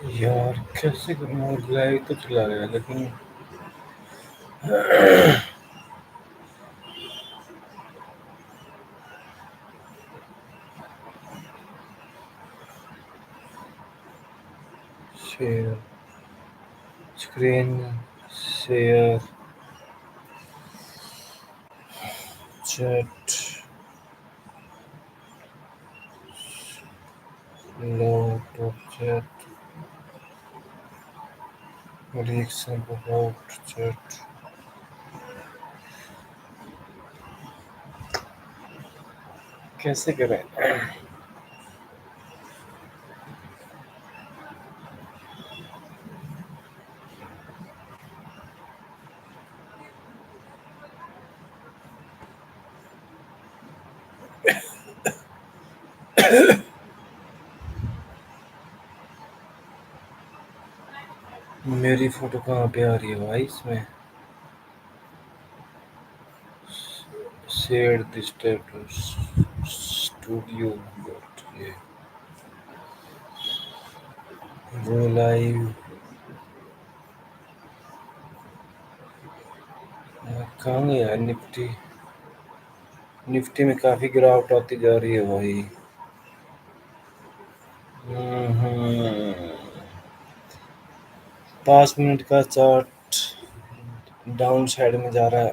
یار کیسے کروں؟ لائو تو چلا گیا لیکن شیئر اسکرین شیئر چیٹ لوٹ چیٹ ریکشن اباؤٹ چیٹ. کیسے کریں؟ میری فوٹو کہاں پہ آ رہی ہے بھائی اس میں؟ شیئر دی اسٹیٹس اسٹوڈیو وہ لائیو کہاں گیا؟ نفٹی میں کافی گراوٹ آتی جا رہی ہے بھائی. 5 منٹ کا چارٹ ڈاؤن سائڈ میں جا رہا ہے.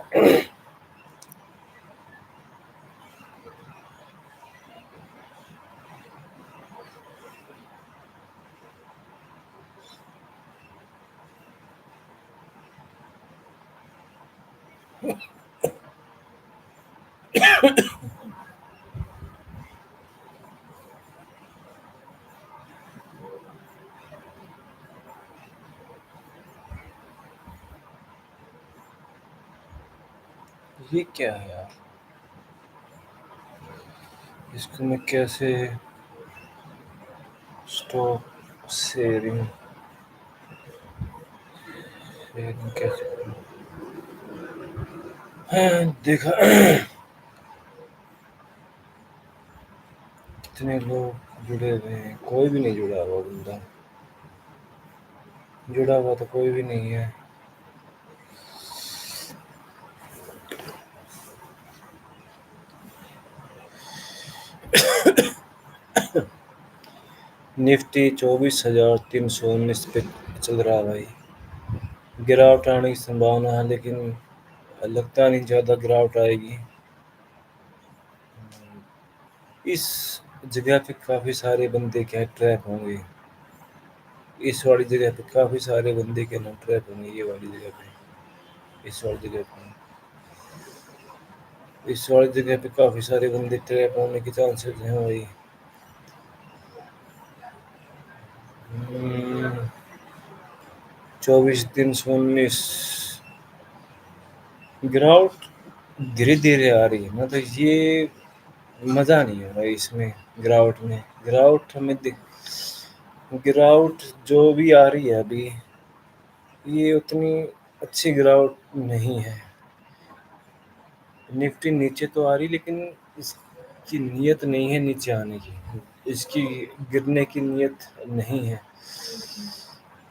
یہ کیا ہے یار؟ اس کو میں کیسے اسٹاک شیئرنگ کیسے کروں؟ دیکھا کتنے لوگ جڑے ہوئے ہیں؟ کوئی بھی نہیں جڑا ہوا بندہ. جڑا ہوا تو کوئی بھی نہیں ہے. نفٹی 24,319 پہ چل رہا بھائی. گراوٹ آنے کی سمبھاونا ہے لیکن لگتا نہیں زیادہ گراوٹ آئے گی. اس جگہ پہ کافی سارے بندے کیا ٹریپ ہوں گے. اس والی جگہ پہ کافی سارے بندے کے نا ٹریپ ہوں گے. یہ والی جگہ پہ اس والی جگہ پہ اس والی جگہ پہ کافی سارے بندے ٹریپ ہونے کے چانسز ہیں بھائی. 24,319 گراوٹ دھیرے دھیرے آ رہی ہے. مطلب یہ مزہ نہیں ہے بھائی اس میں. گراوٹ ہمیں گراوٹ جو بھی آ رہی ہے ابھی یہ اتنی اچھی گراوٹ نہیں ہے. نفٹی نیچے تو آ رہی لیکن اس کی نیت نہیں ہے نیچے آنے کی. اس کی گرنے کی نیت نہیں ہے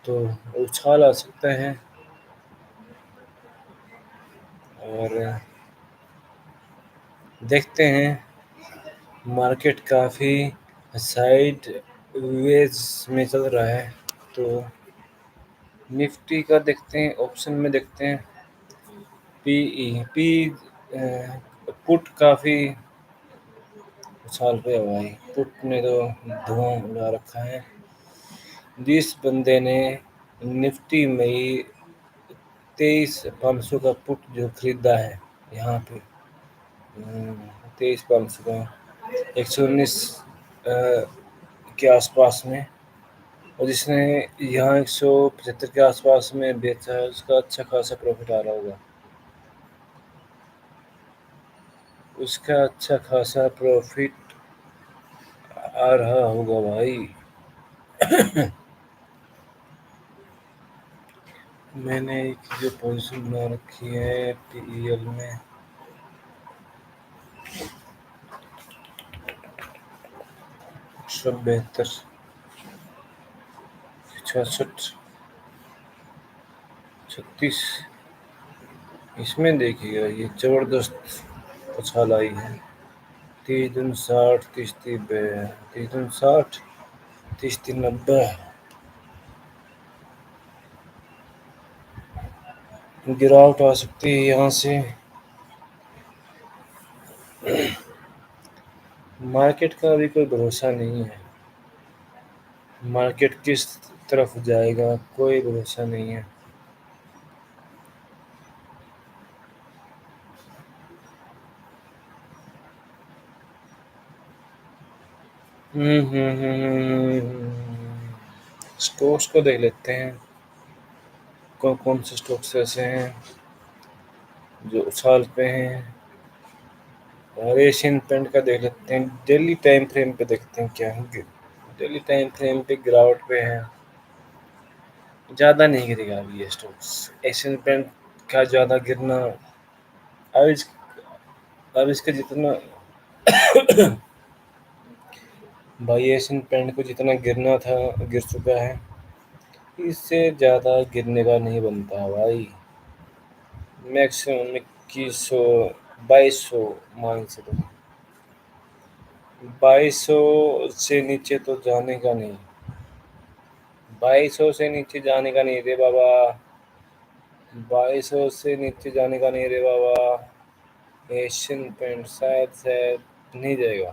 تو اچھال آ سکتا ہے. اور دیکھتے ہیں مارکیٹ کافی سائڈ ویز میں چل رہا ہے، تو نفٹی کا دیکھتے ہیں، آپشن میں دیکھتے ہیں پی پٹ کافی اچھال پہ ہوا ہے، پٹ نے تو دھواں اڑا رکھا ہے۔ جس بندے نے نفٹی میں 23,500 کا پٹ جو خریدا ہے یہاں پہ 23,500 کا 119 کے آس پاس میں، اور جس نے یہاں 175 کے آس پاس میں بیچا ہے اس کا اچھا خاصا پروفٹ آ رہا ہوگا، اس کا اچھا خاصا پروفٹ آ رہا ہوگا بھائی۔ میں نے ایک جو پوزیشن بنا رکھی ہے پی ای ایل میں 172 66 36، اس میں دیکھیے گا یہ زبردست اچھال آئی ہے، 30 60 30 30 60 30 90 گراوٹ آ سکتی ہے یہاں سے۔ مارکیٹ کا ابھی کوئی بھروسہ نہیں ہے، مارکیٹ کس طرف جائے گا کوئی بھروسہ نہیں ہے۔ اسٹوکس کو دیکھ لیتے ہیں، کون کون سے اسٹوکس ایسے ہیں جو اچھال پہ ہیں، اور ایشین پینٹ کا دیکھ لیتے ہیں، ڈیلی ٹائم فریم پہ دیکھتے ہیں کیا ہے، ڈیلی ٹائم فریم پہ گراوٹ پہ ہے، زیادہ نہیں گرے گا ابھی یہ اسٹوکس، ایشین پینٹ کا زیادہ گرنا اب اس کا جتنا بھائی ایشین پینٹ کو جتنا گرنا تھا گر چکا ہے، اس سے زیادہ گرنے کا نہیں بنتا بھائی، میکسیمم 2100 2200 مان سے، 2200 سے نیچے تو جانے کا نہیں، 2200 سے نیچے جانے کا نہیں رے بابا، 2200 سے نیچے جانے کا نہیں رے بابا، ایشین پینٹ شاید نہیں جائے گا۔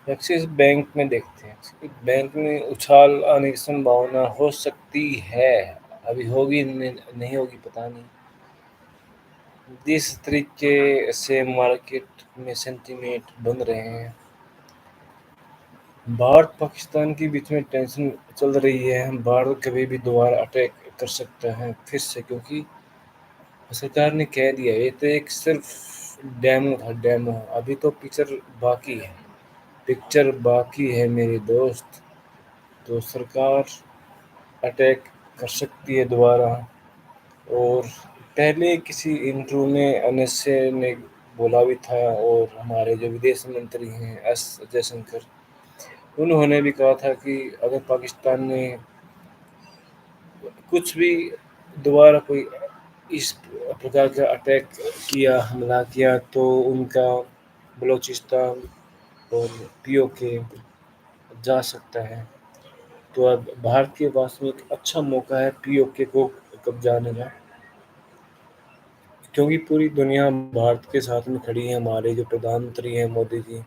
ایکسس بینک میں دیکھتے ہیں، ایکسس بینک میں اچھال آنے کی سمبھاونا ہو سکتی ہے، ابھی ہوگی نہیں ہوگی پتہ نہیں۔ جس طریقے سے مارکیٹ میں سینٹیمینٹ بن رہے ہیں، بھارت پاکستان کے بیچ میں ٹینشن چل رہی ہے، بھارت کبھی بھی دوبارہ اٹیک کر سکتا ہے پھر سے، کیونکہ سرکار نے کہہ دیا یہ تو ایک صرف ڈیمو تھا، ڈیمو، ابھی تو پکچر باقی ہے میرے دوست، تو سرکار اٹیک کر سکتی ہے دوبارہ۔ اور پہلے کسی انٹرویو میں NSA نے بولا بھی تھا، اور ہمارے جو ودیش منتری ہیں ایس جے شنکر، انہوں نے بھی کہا تھا کہ اگر پاکستان نے کچھ بھی دوبارہ کوئی اس پرکار کا اٹیک کیا، حملہ کیا، تو ان کا بلوچستان اور POK جا سکتا ہے۔ تو اب بھارت کے پاس میں ایک اچھا موقع ہے POK کو قبضانے کا، کیونکہ پوری دنیا بھارت کے ساتھ میں کھڑی ہے، ہمارے جو پردھان منتری ہیں مودی جی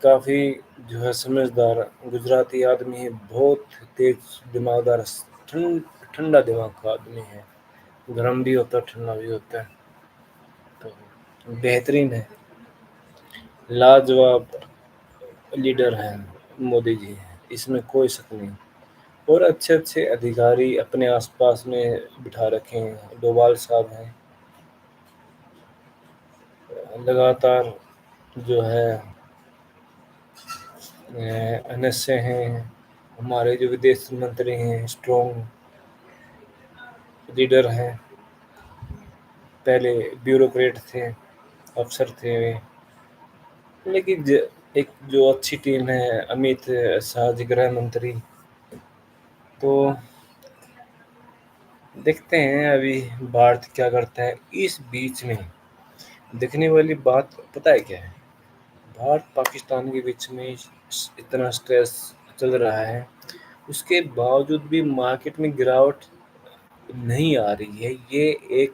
کافی جو ہے سمجھدار گجراتی آدمی ہے، بہت تیز دماغ دار، ٹھنڈا دماغ کا آدمی ہے، گرم بھی ہوتا ہے ٹھنڈا بھی ہوتا ہے، تو بہترین ہے، لاجواب لیڈر ہیں مودی جی، اس میں کوئی شک نہیں، اور اچھے اچھے ادھیکاری اپنے آس پاس میں بٹھا رکھے ہیں، ڈوبال صاحب ہیں، لگاتار جو ہے NSA ہیں، ہمارے جو ودیش منتری ہیں اسٹرانگ لیڈر ہیں، پہلے بیوروکریٹ تھے، افسر تھے، لیکن ایک جو اچھی ٹیم ہے امیت شاہ جی گرہ منتری، تو دیکھتے ہیں ابھی بھارت کیا کرتا ہے۔ اس بیچ میں دیکھنے والی بات پتہ ہے کیا ہے؟ بھارت پاکستان کے بیچ میں اتنا سٹریس چل رہا ہے، اس کے باوجود بھی مارکیٹ میں گراوٹ نہیں آ رہی ہے۔ یہ ایک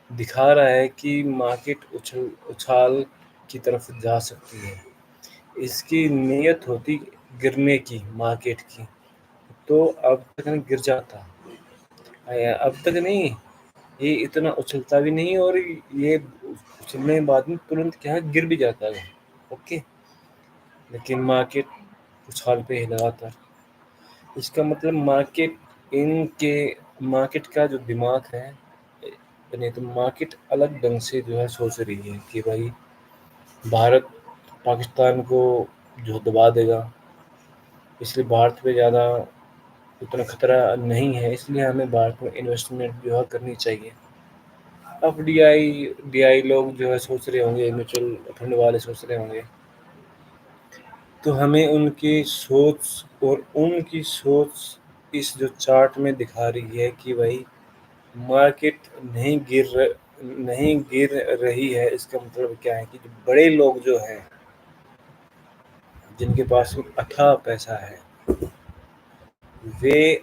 دکھا رہا ہے کہ مارکیٹ اچھال کی طرف جا سکتی ہے۔ اس کی نیت ہوتی گرنے کی مارکیٹ کی تو اب تک گر جاتا، اب تک نہیں، یہ اتنا اچھلتا بھی نہیں، اور یہ اچھلنے کے بعد میں ترنت کیا ہے گر بھی جاتا ہے۔ اوکے، لیکن مارکیٹ اچھال پہ ہی لگاتار، اس کا مطلب مارکیٹ کا جو دماغ ہے، نہیں تو مارکیٹ الگ ڈھنگ سے جو ہے سوچ رہی ہے کہ بھائی بھارت پاکستان کو جو دبا دے گا، اس لیے بھارت پہ زیادہ اتنا خطرہ نہیں ہے، اس لیے ہمیں بھارت میں انویسٹمنٹ جو ہے کرنی چاہیے۔ اب ڈی آئی لوگ جو ہے سوچ رہے ہوں گے، میوچل فنڈ والے سوچ رہے ہوں گے، تو ہمیں ان کی سوچ اور ان کی سوچ اس جو چارٹ میں دکھا رہی ہے کہ بھائی مارکیٹ نہیں گر رہی ہے۔ اس کا مطلب کیا ہے کہ جو بڑے لوگ جو ہیں، جن کے پاس اتھا پیسہ ہے،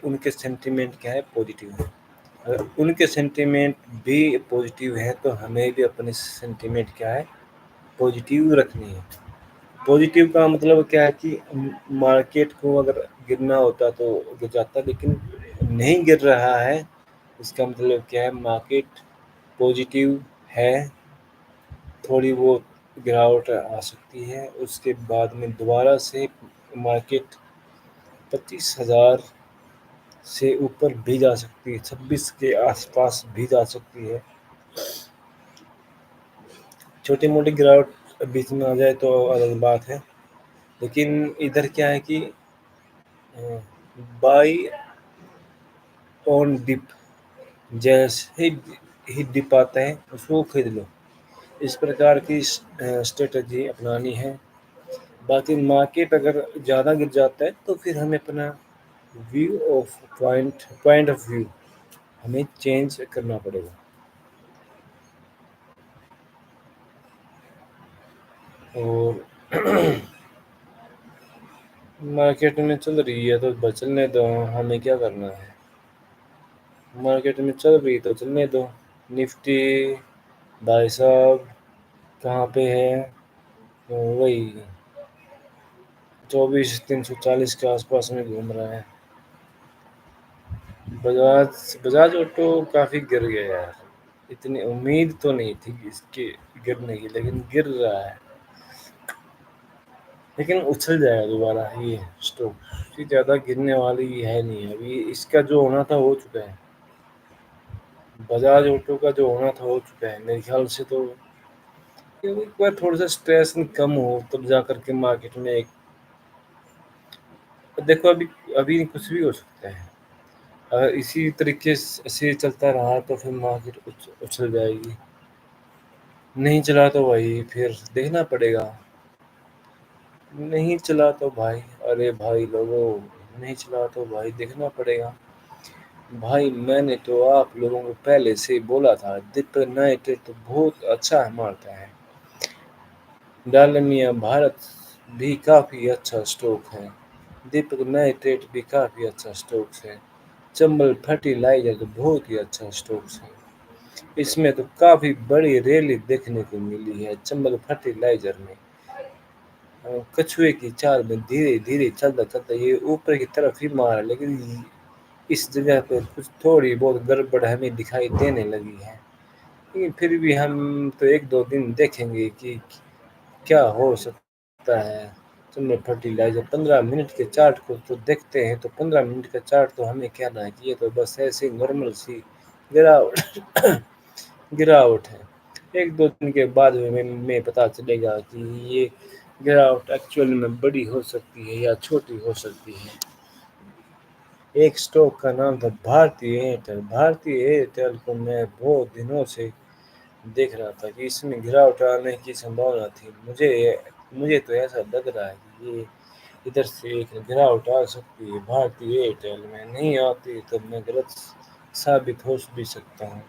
ان کے سینٹیمنٹ کیا ہے، پوزیٹیو ہے۔ اگر ان کے سینٹیمنٹ بھی پوزیٹیو ہے تو ہمیں بھی اپنے سینٹیمنٹ کیا ہے، پوزیٹیو رکھنی ہے۔ پوزیٹیو کا مطلب کیا ہے کہ مارکیٹ کو اگر گرنا ہوتا تو گر جاتا، لیکن نہیں گر رہا ہے، اس کا مطلب کیا ہے، مارکیٹ پوزیٹیو ہے۔ تھوڑی بہت گراوٹ آ سکتی ہے، اس کے بعد میں دوبارہ سے مارکیٹ 25,000 سے اوپر بھی جا سکتی ہے، 26 کے آس پاس بھی جا سکتی ہے۔ چھوٹی موٹی گراوٹ بیچ میں آ جائے تو الگ بات ہے، لیکن ادھر کیا ہے کہ بائی آن ڈپ، جیسے ہی ڈپ آتا ہے اس کو خرید لو، اس پرکار کی اسٹریٹجی اپنانی ہے۔ باقی مارکیٹ اگر زیادہ گر جاتا ہے تو پھر ہمیں اپنا پوائنٹ آف ویو ہمیں چینج کرنا پڑے گا۔ اور مارکیٹ میں چل رہی ہے تو چلنے دو، ہمیں کیا کرنا ہے؟ مارکیٹ میں چل رہی تو چلنے دو۔ نفٹی بھائی صاحب کہاں پہ ہے؟ وہی 24,340 کے آس پاس میں گھوم رہا ہے۔ بجاج آٹو کافی گر گیا یار، اتنی امید تو نہیں تھی اس کے گرنے کی، لیکن گر رہا ہے، لیکن اچھل جائے گا دوبارہ۔ یہ اسٹاک زیادہ گرنے والی ہے نہیں، ابھی اس کا جو ہونا تھا ہو چکا ہے۔ بجاج آٹو کا جو ہونا تھا ہو چکا ہے میرے خیال سے، تو ایک بار تھوڑا سا اسٹریس کم ہو تب جا کر کے مارکیٹ میں ایک دیکھو، ابھی کچھ بھی ہو سکتا ہے۔ اگر اسی طریقے سے چلتا رہا تو پھر مارکیٹ اچھل جائے گی، نہیں چلا تو وہی پھر دیکھنا پڑے گا۔ نہیں چلا تو بھائی، ارے بھائی لوگوں، نہیں چلا تو بھائی دیکھنا پڑے گا۔ بھائی میں نے تو آپ لوگوں کو پہلے سے ہی بولا تھا، دیپک نائٹریٹ تو بہت اچھا مارتا ہے، ڈالمیا بھارت بھی کافی اچھا اسٹاک ہے، دیپک نائٹریٹ بھی کافی اچھا اسٹاک ہے، چمبل پھرٹی لائزر تو بہت ہی اچھا اسٹاک ہے۔ اس میں تو کافی بڑی ریلی دیکھنے کو ملی ہے چمبل پھرٹی لائزر میں۔ کچھوے کی چال میں دھیرے دھیرے چلتا چلتا یہ اوپر کی طرف ہی مارا، لیکن اس جگہ پہ کچھ تھوڑی بہت گڑبڑ ہمیں دکھائی دینے لگی ہے، لیکن پھر بھی ہم تو ایک دو دن دیکھیں گے کہ کیا ہو سکتا ہے۔ چمبل پھرٹی لائزر 15 منٹ کے چارٹ کو تو دیکھتے ہیں، تو 15 منٹ کا چارٹ تو ہمیں کہنا ہے کہ یہ تو بس ایسی نارمل سی گراوٹ ہے۔ ایک دو دن کے بعد میں پتہ چلے گا کہ یہ گراوٹ ایکچوئل میں بڑی ہو سکتی ہے یا چھوٹی ہو سکتی ہے۔ ایک اسٹاک کا نام تھا بھارتی ایئرٹیل۔ بھارتی ایئرٹیل کو میں بہت دنوں سے دیکھ رہا تھا کہ اس میں گراوٹ آنے کی سمبھاونا تھی۔ مجھے تو ایسا لگ رہا ہے کہ یہ ادھر سے ایک گراوٹ آ سکتی ہے بھارتی ایئرٹیل میں، نہیں آتی تو میں غلط ثابت ہو بھی سکتا ہوں۔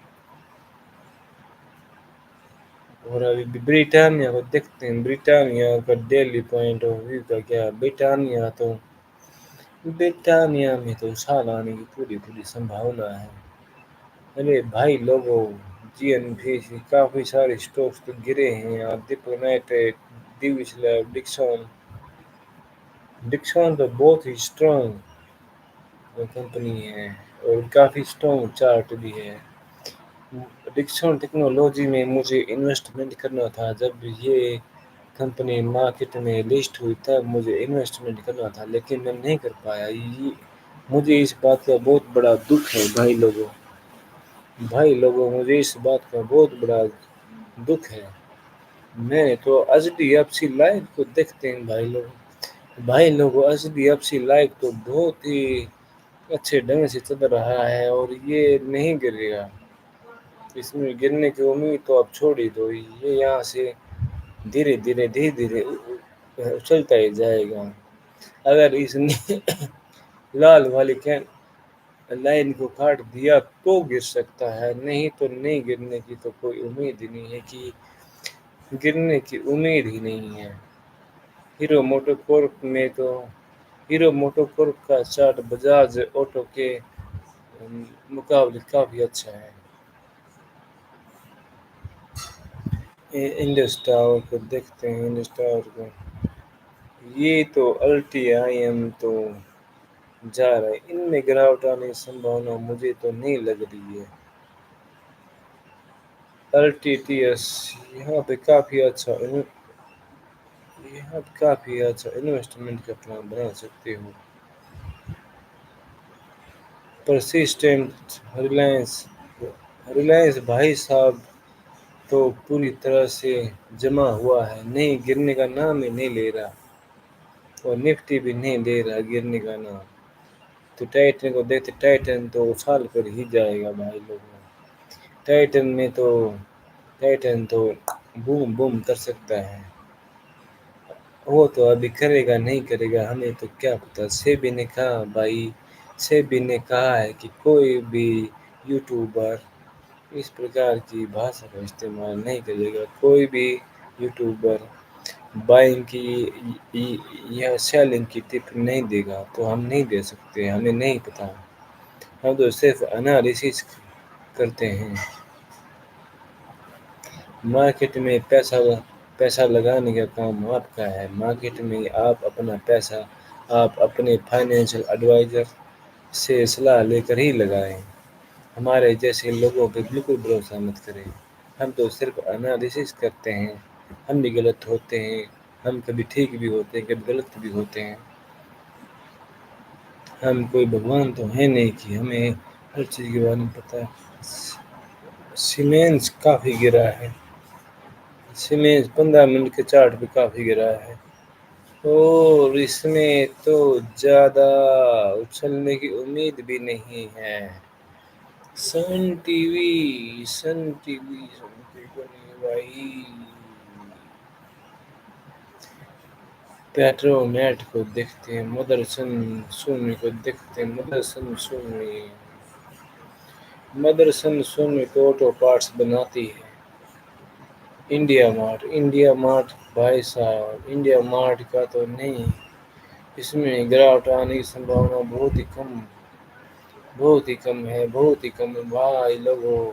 اور ابھی برٹانیہ کو دیکھتے ہیں، برٹانیہ کا ڈیلی پوائنٹ آف ویو کا کیا، برٹانیہ میں تو سال آنے کی پوری پوری سنبھاونا ہے۔ ارے بھائی لوگوں، جی این پی سی کافی سارے اسٹاکس تو گرے ہیں، ڈپلومیٹڈ ڈکسون تو بہت ہی اسٹرانگ کمپنی ہے اور کافی اسٹرانگ چارٹ بھی ہے۔ ڈکسون ٹیکنالوجی میں مجھے انویسٹمنٹ کرنا تھا، جب یہ کمپنی مارکیٹ میں لسٹ ہوئی تب مجھے انویسٹمنٹ کرنا تھا، لیکن میں نہیں کر پایا۔ مجھے اس بات کا بہت بڑا دکھ ہے بھائی لوگوں، مجھے اس بات کا بہت بڑا دکھ ہے۔ میں تو H D F C life کو دیکھتے ہیں بھائی لوگ H D F C life تو بہت ہی اچھے ڈھنگ سے چل رہا ہے اور یہ نہیں گرے گا۔ اس میں گرنے کی امید تو اب چھوڑ ہی دو، یہ یہاں سے دھیرے دھیرے اچلتا ہی جائے گا۔ اگر اس نے لال والی لائن کو کاٹ دیا تو گر سکتا ہے، نہیں تو نہیں گرنے کی تو کوئی امید ہی نہیں ہے، گرنے کی امید ہی نہیں ہے۔ ہیرو موٹو کورپ کا چارٹ بجاج آٹو کے مقابلے کافی اچھا ہے۔ انڈس ٹاور کو دیکھتے ہیں، انڈس ٹاور کو یہ تو الٹی آئی ایم تو جا رہا ہے، ان میں گراوٹ آنے کی سمبھاونا مجھے تو نہیں لگ رہی ہے۔ الٹی ٹی ایس یہاں پہ کافی اچھا انویسٹمنٹ کا پلان بنا سکتے ہو۔ پرسسٹنٹ ریلائنس بھائی صاحب تو پوری طرح سے جمع ہوا ہے، نہیں گرنے کا نام ہی نہیں لے رہا، اور نفٹی بھی نہیں دے رہا گرنے کا نام۔ تو ٹائٹن کو دیکھتے، ٹائٹن تو اچھال کر ہی جائے گا بھائی لوگوں۔ ٹائٹن تو بوم بوم کر سکتا ہے۔ وہ تو ابھی کرے گا نہیں کرے گا ہمیں تو کیا پتا۔ سیبی نے کہا ہے کہ کوئی بھی یوٹیوبر اس پرکار کی بھاشا کا استعمال نہیں کرے گا، کوئی بھی یوٹیوبر بائنگ کی یا سیلنگ کی ٹپ نہیں دے گا تو ہم نہیں دے سکتے، ہمیں نہیں پتا، ہم تو صرف انالیسس کرتے ہیں۔ مارکیٹ میں پیسہ لگانے کا کام آپ کا ہے، مارکیٹ میں آپ اپنا پیسہ آپ اپنے فائنینشیل ایڈوائزر سے صلاح لے کر ہی لگائیں، ہمارے جیسے لوگوں پہ بالکل بھروسہ مت کریں۔ ہم تو صرف انالیسس کرتے ہیں، ہم بھی غلط ہوتے ہیں، ہم کبھی ٹھیک بھی ہوتے ہیں کبھی غلط بھی ہوتے ہیں۔ ہم کوئی بھگوان تو ہے نہیں کہ ہمیں ہر چیز کے بارے میں پتہ ہے۔ سیمنز کافی گرا ہے، سیمنز 15 منٹ کے چارٹ پہ کافی گرا ہے، اور اس میں تو زیادہ اچھلنے کی امید بھی نہیں ہے۔ سن ٹی وی کو نہیں بھائی، پیٹرو نیٹ کو دیکھتے ہیں، مدرسن سومی کو دیکھتے ہیں، مدرسن سومی تو آٹو پارٹس بناتی ہے۔ انڈیا مارٹ بھائی صاحب، انڈیا مارٹ کا تو نہیں، اس میں گراوٹ آنے کی سمبھاونا بہت ہی کم ہے بھائی لوگوں۔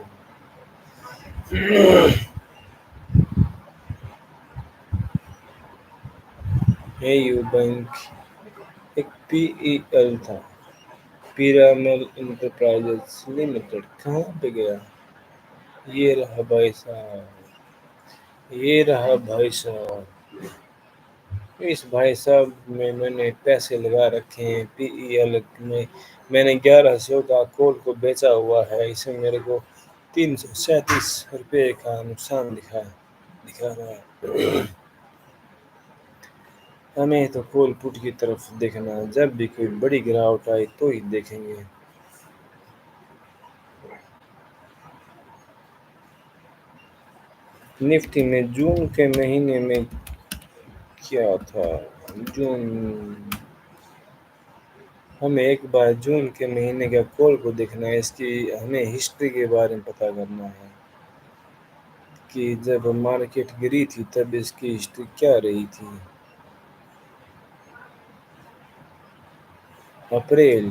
اے یو بینک ایک پی ای ایل تھا، پیرامل انٹرپرائزز لمیٹڈ، کہاں پہ گیا؟ یہ رہا بھائی صاحب، اس بھائی صاحب میں نے پیسے لگا رکھے ہیں پی ای ایل میں۔ میں نے 1100 کا کال کو بیچا ہوا ہے، اس میں میرے کو 337 روپے کا نقصان دکھا رہا ہے۔ ہمیں تو کول پٹ کی طرف دیکھنا ہے، جب بھی کوئی بڑی گراوٹ آئی تو ہی دیکھیں گے۔ نفٹی میں جون کے مہینے میں کیا تھا؟ ہمیں ایک بار جون کے مہینے کا کال کو دیکھنا ہے، اس کی ہمیں ہسٹری کے بارے میں پتہ کرنا ہے کہ جب مارکیٹ گری تھی تب اس کی ہسٹری کیا رہی تھی؟ اپریل۔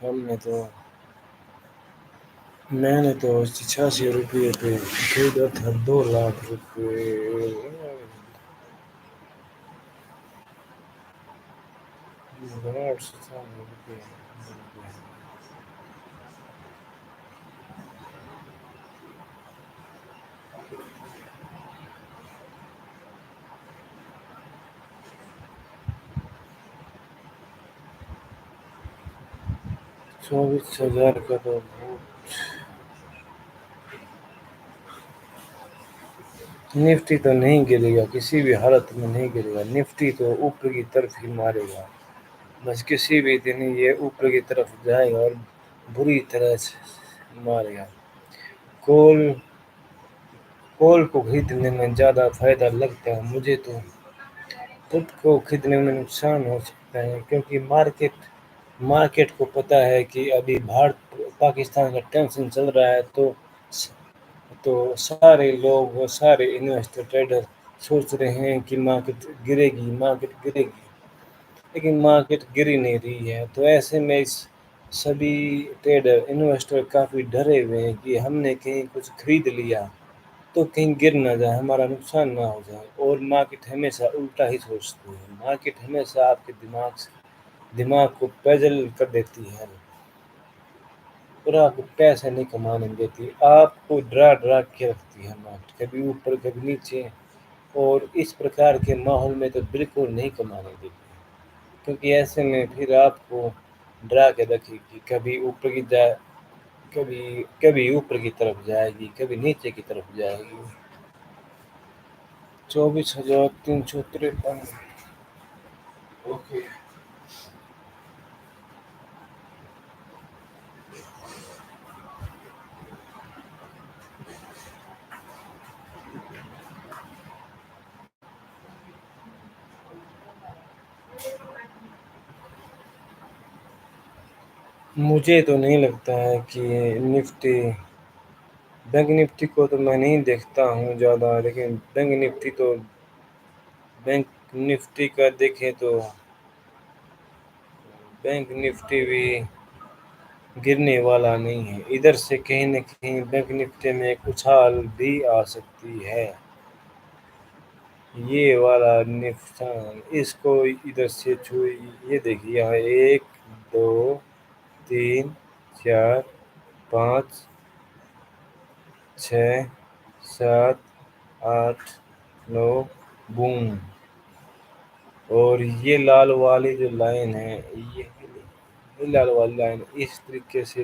میں نے تو 86 روپے پہ خریدا تھا، 2 لاکھ روپے۔ 24,000 کا تو نفٹی تو نہیں گرے گا، کسی بھی حالت میں نہیں گرے گا، نفٹی تو اوپر کی طرف ہی مارے گا، بس کسی بھی دن یہ اوپر کی طرف جائے گا اور بری طرح سے مارے گا۔ کول کو خریدنے میں زیادہ فائدہ لگتا ہے مجھے، تو پٹ کو خریدنے میں نقصان ہو سکتا ہے، کیونکہ مارکیٹ کو پتہ ہے کہ ابھی پاکستان کا ٹینشن چل رہا ہے، تو سارے لوگ، سارے انویسٹر ٹریڈر سوچ رہے ہیں کہ مارکیٹ گرے گی، مارکیٹ گرے گی، لیکن مارکیٹ گری نہیں رہی ہے۔ تو ایسے میں سبھی ٹریڈر انویسٹر کافی ڈرے ہوئے ہیں کہ ہم نے کہیں کچھ خرید لیا تو کہیں گر نہ جائے، ہمارا نقصان نہ ہو جائے، اور مارکیٹ ہمیشہ الٹا ہی سوچتی ہے، مارکیٹ ہمیشہ آپ کے دماغ کو پیدل کر دیتی ہے اور آپ کو پیسے نہیں کمانے دیتی، آپ کو ڈرا ڈرا کے رکھتی ہے مارکیٹ، کبھی اوپر کبھی نیچے، اور اس پرکار کے ماحول میں تو بالکل نہیں کمانے دیتی، کیونکہ ایسے میں پھر آپ کو ڈرا کے رکھے گی، کبھی اوپر کی جائے، کبھی اوپر کی طرف جائے گی، کبھی نیچے کی طرف جائے گی۔ 24,353۔ اوکے۔ مجھے تو نہیں لگتا ہے کہ بینک نفٹی کو تو میں نہیں دیکھتا ہوں زیادہ، لیکن بینک نفٹی کا دیکھیں تو بینک نفٹی بھی گرنے والا نہیں ہے، ادھر سے کہیں نہ کہیں بینک نفٹی میں ایک اچھال بھی آ سکتی ہے۔ یہ والا نفسان اس کو ادھر سے چھوئی، یہ دیکھیے یہاں 1 2 3 4 5 6 7 8 9 بوم، اور یہ لال والی جو لائن ہے، یہ لال والی لائن اس طریقے سے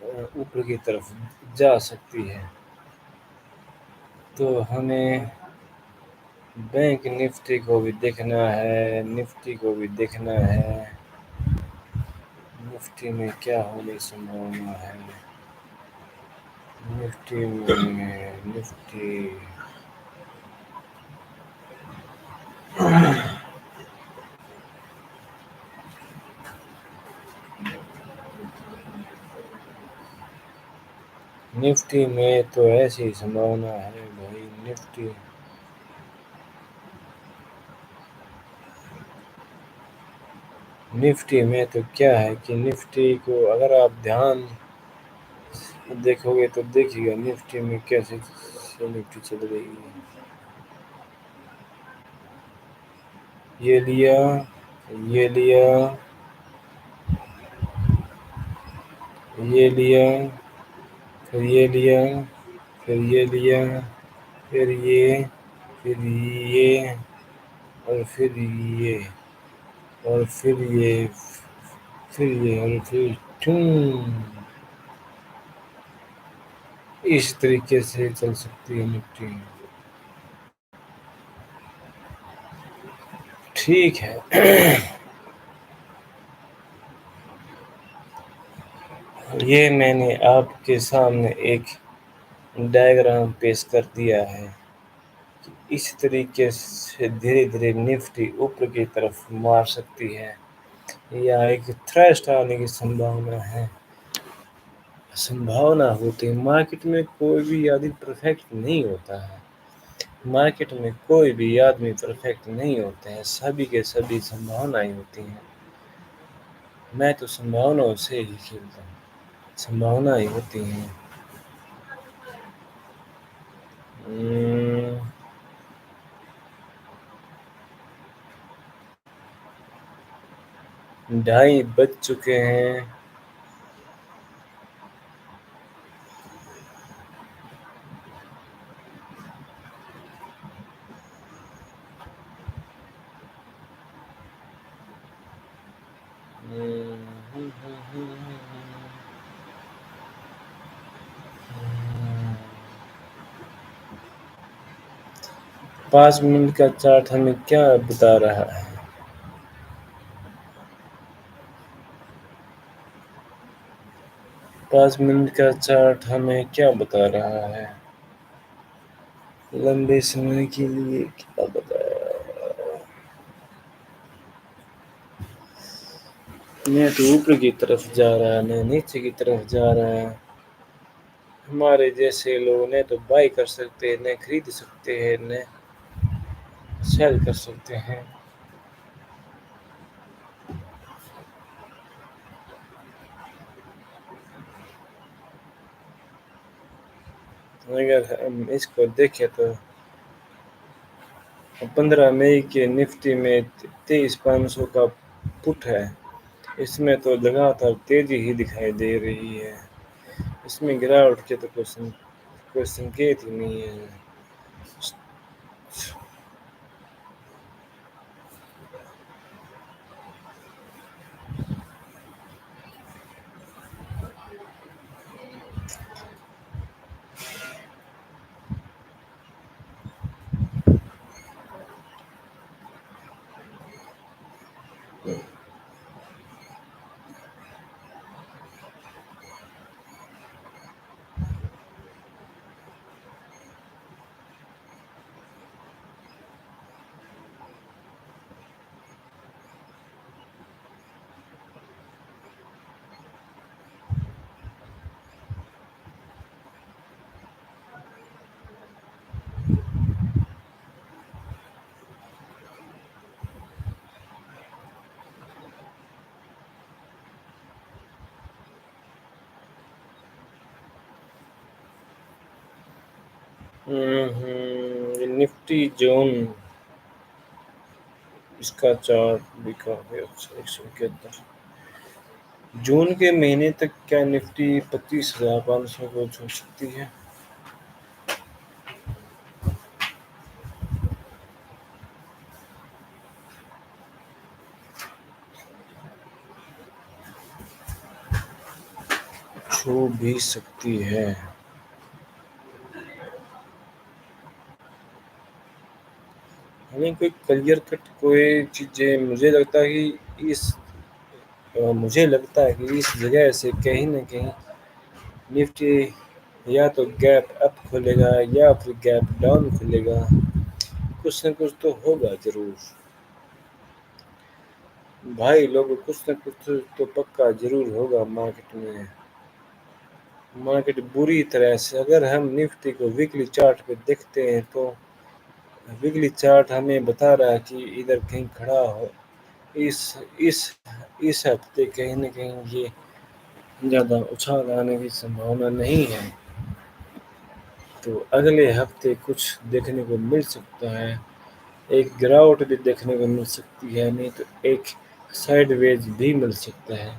اوپر کی طرف جا سکتی ہے، تو ہمیں بینک نفٹی کو بھی دیکھنا ہے، نفٹی کو بھی دیکھنا ہے، نفٹی میں کیا ہونے سنبھالنا ہے، نفٹی میں تو ایسی سنبھالنا ہے بھائی، نفٹی میں تو کیا ہے کہ نفٹی کو اگر آپ دھیان دیکھو گے تو دیکھیے گا نفٹی میں کیسے نفٹی چل رہی ہے۔ یہ لیا، یہ لیا، یہ لیا، پھر یہ لیا، پھر یہ لیا، پھر یہ، پھر یہ، اور پھر یہ، اور پھر یہ، پھر یہ، اور پھر اس طریقے سے چل سکتی ہے نفٹی۔ ٹھیک ہے، یہ میں نے آپ کے سامنے ایک ڈائیگرام پیش کر دیا ہے اسی طریقے سے دھیرے دھیرے نفٹی اوپر کی طرف مار سکتی ہے یا ایک تھرسٹ آنے کی سمبھاونا ہوتی ہے۔ مارکیٹ میں کوئی بھی آدمی پرفیکٹ نہیں ہوتا ہے، مارکیٹ میں کوئی بھی آدمی پرفیکٹ نہیں ہوتے ہیں، سبھی کے سبھی سمبھاونائیں ہوتی ہیں۔ میں تو سمبھاوناؤں سے ہی کھیلتا ہوں، سمبھاونائیں ہوتی ہیں۔ ڈھائی بج چکے ہیں۔ پانچ منٹ کا چارٹ ہمیں کیا بتا رہا ہے؟ 5 منٹ کا چارٹ ہمیں کیا بتا رہا ہے؟ لمبے سمے کے لیے کیا بتایا؟ نہ تو اوپر کی طرف جا رہا ہے، نہ نیچے کی طرف جا رہا ہے۔ ہمارے جیسے لوگ نہ تو بائی کر سکتے ہیں، نہ خرید سکتے ہیں، نہ سیل کر سکتے ہیں۔ اگر ہم اس کو دیکھیں تو 15 مئی کے نفٹی میں 23,500 کا پٹ ہے، اس میں تو لگاتار تیزی ہی دکھائی دے رہی ہے، اس میں گراوٹ کے تو کوئی سنکیت ہی نہیں ہے۔ نفٹی جون اس کا چارٹ بھی کافی اچھا 171۔ جون کے مہینے تک کیا نفٹی 25,500 کو چھو سکتی ہے؟ چھو بھی سکتی ہے۔ ہمیں کوئی کلیئر کٹ کوئی چیزیں مجھے لگتا ہے کہ اس جگہ سے کہیں نہ کہیں نفٹی یا تو گیپ اپ کھلے گا یا پھر گیپ ڈاؤن کھلے گا، کچھ نہ کچھ تو ہوگا ضرور بھائی لوگ، کچھ نہ کچھ تو پکا ضرور ہوگا مارکیٹ میں۔ مارکیٹ بری طرح سے، اگر ہم نفٹی کو ویکلی چارٹ پہ دیکھتے ہیں تو ویکلی چارٹ ہمیں بتا رہا ہے کہ ادھر کہیں کھڑا ہو، اس ہفتے کہیں نہ کہیں یہ زیادہ اچھال آنے کی سمبھاونا نہیں ہے، تو اگلے ہفتے کچھ دیکھنے کو مل سکتا ہے، ایک گراوٹ بھی دیکھنے کو مل سکتی ہے، نہیں تو ایک سائیڈ ویز بھی مل سکتا ہے۔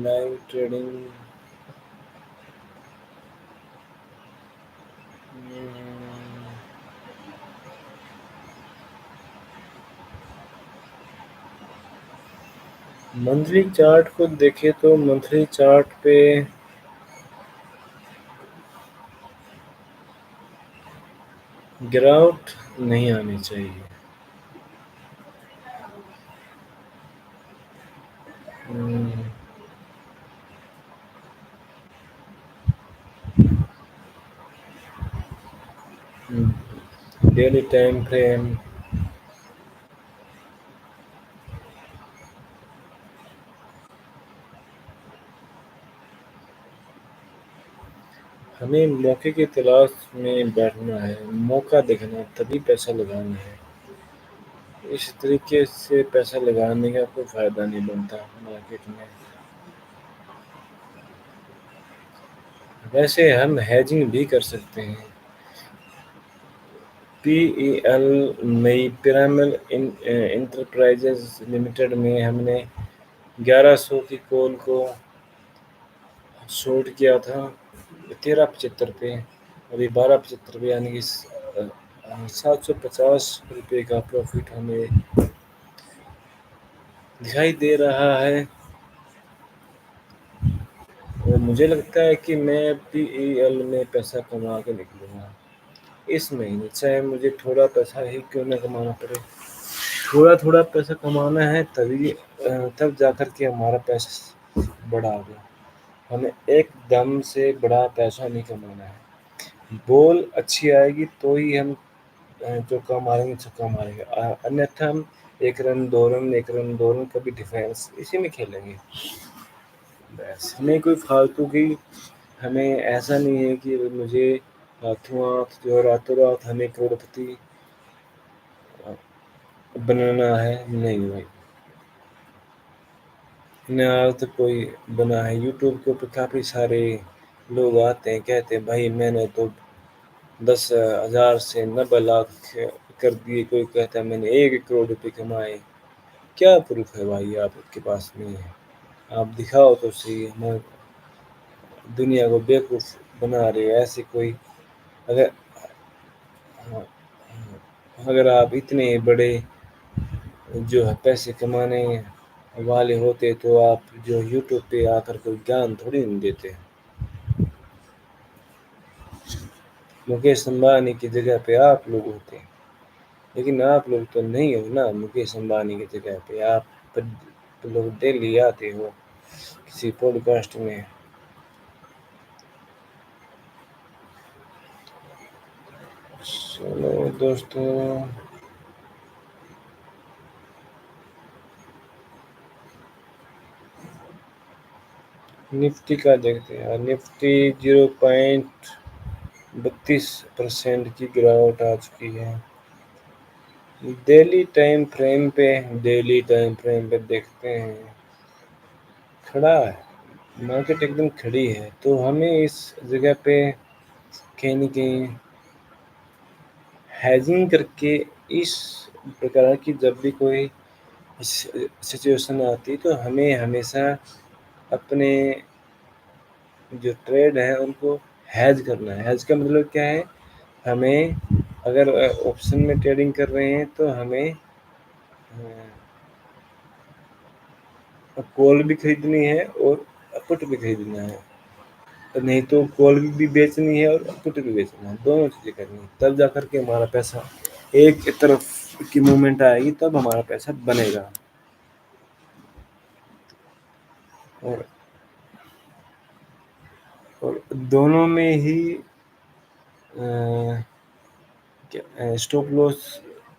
لائیو ٹریڈنگ منتھلی چارٹ کو دیکھے تو منتھلی چارٹ پہ گراوٹ نہیں آنی چاہیے۔ ہم، ڈیلی ٹائم فریم۔ ہمیں موقع کی تلاش میں بیٹھنا ہے، موقع دیکھنا تبھی پیسہ لگانا ہے۔ اس طریقے سے پیسہ لگانے کا کوئی فائدہ نہیں بنتا مارکیٹ میں۔ ویسے ہم ہیجنگ بھی کر سکتے ہیں۔ پی ای ایل نئی پیرامل انٹرپرائزز لمیٹڈ میں ہم نے 1100 کی کال کو شورٹ کیا تھا 1375 پہ، ابھی 1275 پہ، یعنی کہ 750 روپے کا پروفٹ ہمیں دکھائی دے رہا ہے۔ اور مجھے لگتا ہے کہ میں پی ای ایل میں پیسہ کما کے نکلوں گا اس مہینے، چاہے مجھے تھوڑا پیسہ ہی کیوں نہ کمانا پڑے۔ تھوڑا تھوڑا پیسہ کمانا ہے، تب جا کر کے ہمارا پیسہ بڑا ہوگا۔ ہمیں ایک دم سے بڑا پیسہ نہیں کمانا ہے۔ بال اچھی آئے گی تو ہی ہم چوکا ماریں گے، چھکا ماریں گے، انیتھا ہم ایک رن دو رن ایک رن دو رن کبھی ڈیفینس اسی میں کھیلیں گے۔ بس ہمیں کوئی فالتو کی، ہمیں ایسا نہیں ہے کہ مجھے ہاتھوں ہاتھ جو راتوں رات ہمیں کروڑ پتی بنانا ہے، نہیں بھائی۔ نہ آج تک کوئی بنا ہے۔ یوٹیوب کے اوپر کافی سارے لوگ آتے ہیں، کہتے ہیں بھائی میں نے تو 10,000 سے 90 لاکھ کر دیے، کوئی کہتا ہے میں نے 1 کروڑ روپے کمائے۔ کیا پروف ہے بھائی آپ کے پاس نہیں ہے؟ آپ دکھاؤ تو صحیح۔ ہمیں دنیا کو بیوقوف بنا رہے ہو ایسے کوئی۔ اگر اگر آپ اتنے بڑے جو ہے پیسے کمانے والے ہوتے تو آپ جو یوٹیوب پہ آ کر کوئی گیان تھوڑی نہیں دیتے۔ مکیش امبانی کی جگہ پہ آپ لوگ ہوتے ہیں، لیکن آپ لوگ تو نہیں ہو نا مکیش امبانی کی جگہ پہ۔ آپ لوگ ڈیلی آتے ہو کسی پوڈ کاسٹ میں۔ چلو دوستو، نفٹی کا دیکھتے ہیں۔ نفٹی 0.32% کی گراوٹ آ چکی ہے۔ ڈیلی ٹائم فریم پہ دیکھتے ہیں، کھڑا ہے مارکیٹ ایک دم کھڑی ہے، تو ہمیں اس جگہ پہ کہیں نہ کہیں ہیجنگ کر کے اس پرکار کی جب بھی کوئی سچویشن آتی تو ہمیں ہمیشہ اپنے جو ٹریڈ ہیں ان کو ہیج کرنا ہے۔ ہیج کا مطلب کیا ہے؟ ہمیں اگر آپشن میں ٹریڈنگ کر رہے ہیں تو ہمیں کال بھی خریدنی ہے اور پٹ بھی خریدنا ہے، نہیں تو کال بھی بیچنی ہے اور پٹ بھی بیچنا ہے، دونوں چیزیں کرنی ہے، تب جا کر کے ہمارا پیسہ ایک طرف کی موومنٹ آئے گی، تب ہمارا پیسہ بنے گا۔ اور اور دونوں میں ہی اسٹاپ لاس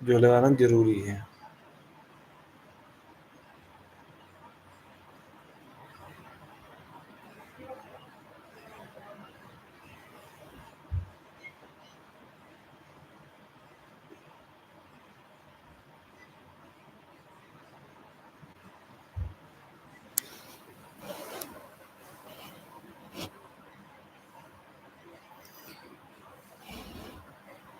جو لگانا ضروری ہے۔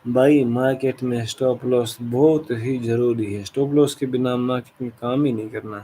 بھائی مارکیٹ میں اسٹاپ لاس بہت ہی ضروری ہے، اسٹاپ لاس کے بنا مارکیٹ میں کام ہی نہیں کرنا۔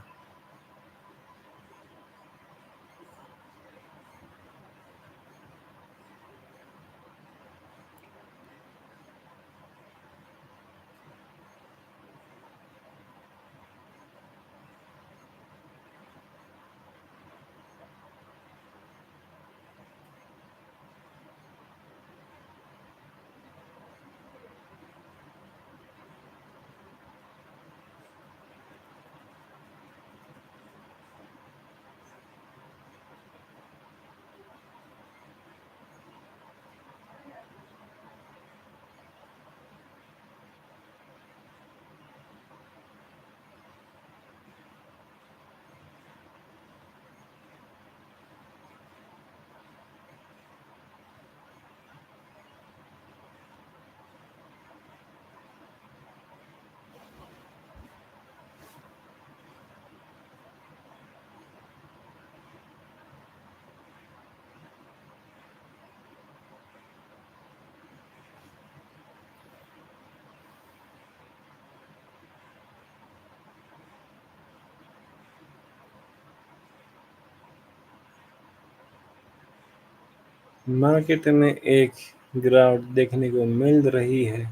مارکیٹ میں ایک گراوٹ دیکھنے کو مل رہی ہے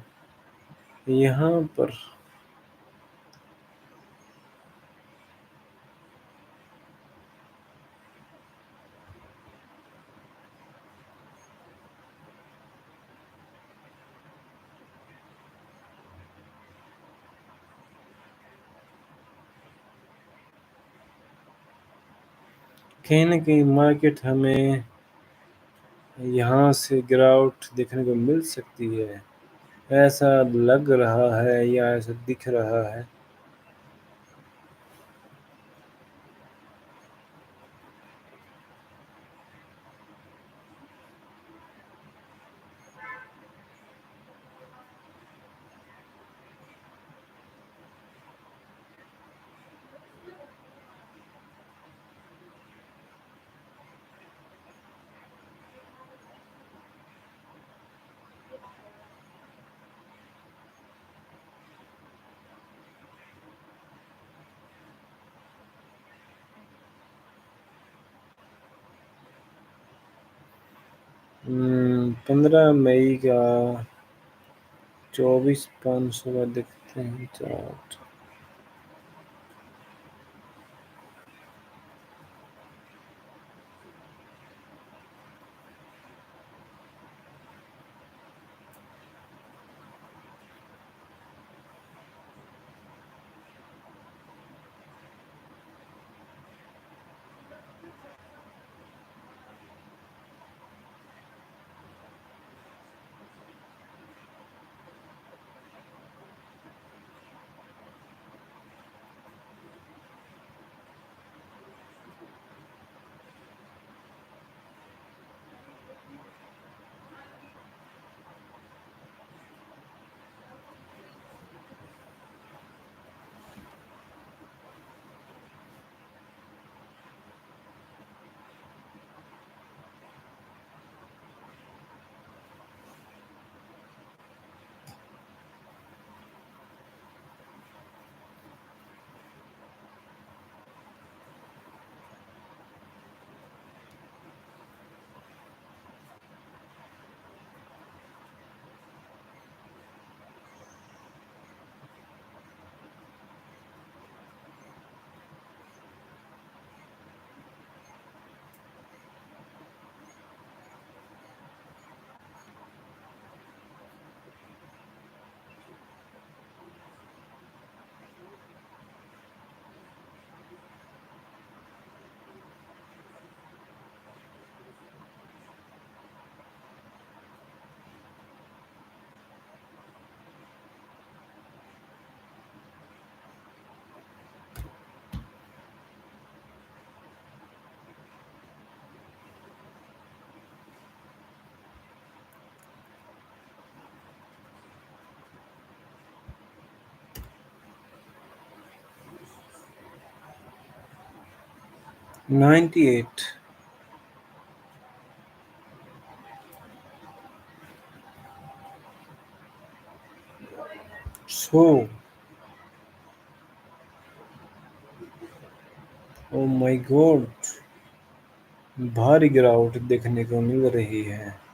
یہاں پر کہیں نہ کہیں مارکیٹ ہمیں یہاں سے گراوٹ دیکھنے کو مل سکتی ہے ایسا لگ رہا ہے یا ایسا دکھ رہا ہے 15 مئی کا 24,500 کا دکھتے ہیں چارٹ 98 100 او مائی گاڈ بھاری گراوٹ دیکھنے کو مل رہی ہے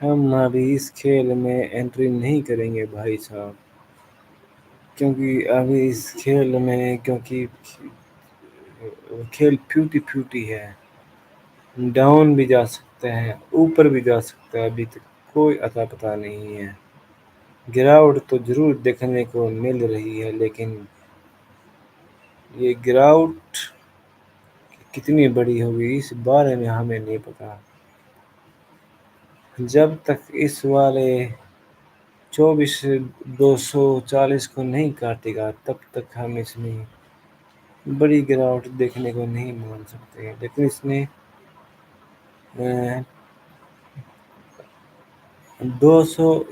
ہم ابھی اس کھیل میں انٹری نہیں کریں گے بھائی صاحب کیونکہ ابھی اس کھیل میں کیونکہ کھیل فیوٹی ہے ڈاؤن بھی جا سکتے ہیں اوپر بھی جا سکتا ہے ابھی تک کوئی اتا پتہ نہیں ہے گراوٹ تو ضرور دیکھنے کو مل رہی ہے لیکن یہ گراؤٹ کتنی بڑی ہوگی اس بارے میں ہمیں نہیں پتا جب تک اس والے 24,240 کو نہیں کاٹے گا تب تک ہم اس میں بڑی گراوٹ دیکھنے کو نہیں مان سکتے لیکن اس نے 200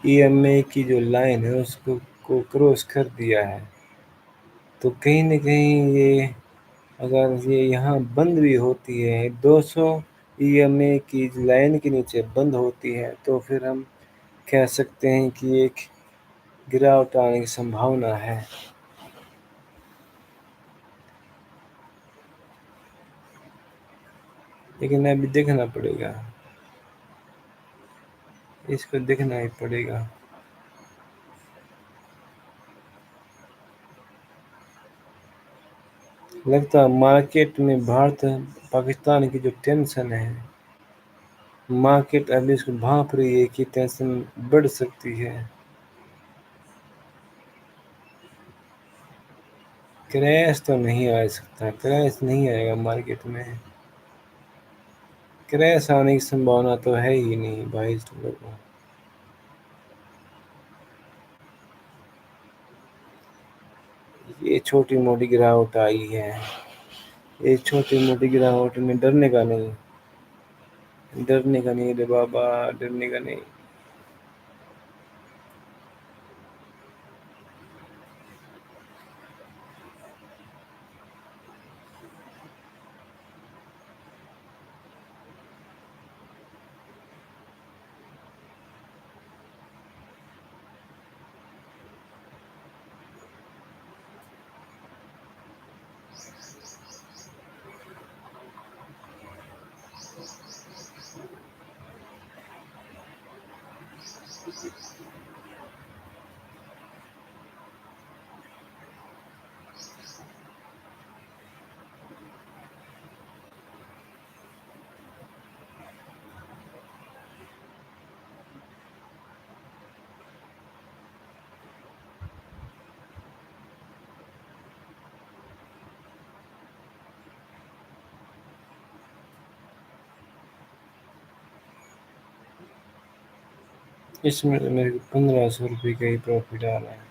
EMA کی جو لائن ہے اس کو کراس کر دیا ہے تو کہیں نہ کہیں یہ اگر یہ یہاں بند بھی ہوتی ہے 200 EMA کی لائن کے نیچے بند ہوتی ہے تو پھر ہم کہہ سکتے ہیں کہ ایک گراوٹ آنے کی سمبھاونا ہے۔ لیکن ابھی دیکھنا پڑے گا، اس کو دیکھنا ہی پڑے گا۔ لگتا ہے مارکیٹ میں بھارت پاکستان کی جو ٹینشن ہے، مارکیٹ ابھی اس کو بھانپ رہی ہے کہ ٹینشن بڑھ سکتی ہے۔ کریش تو نہیں آ سکتا، کریش نہیں آئے گا مارکیٹ میں، کریش آنے کی سمبھاونا تو ہے ہی نہیں بھائی لوگوں۔ یہ چھوٹی موٹی گراوٹ آئی ہے، یہ چھوٹی موٹی گراوٹ میں ڈرنے کا نہیں، ڈرنے کا نہیں رے بابا، ڈرنے کا نہیں۔ اس میں میرے کو 1500 روپے کا ہی پروفٹ آ رہا ہے۔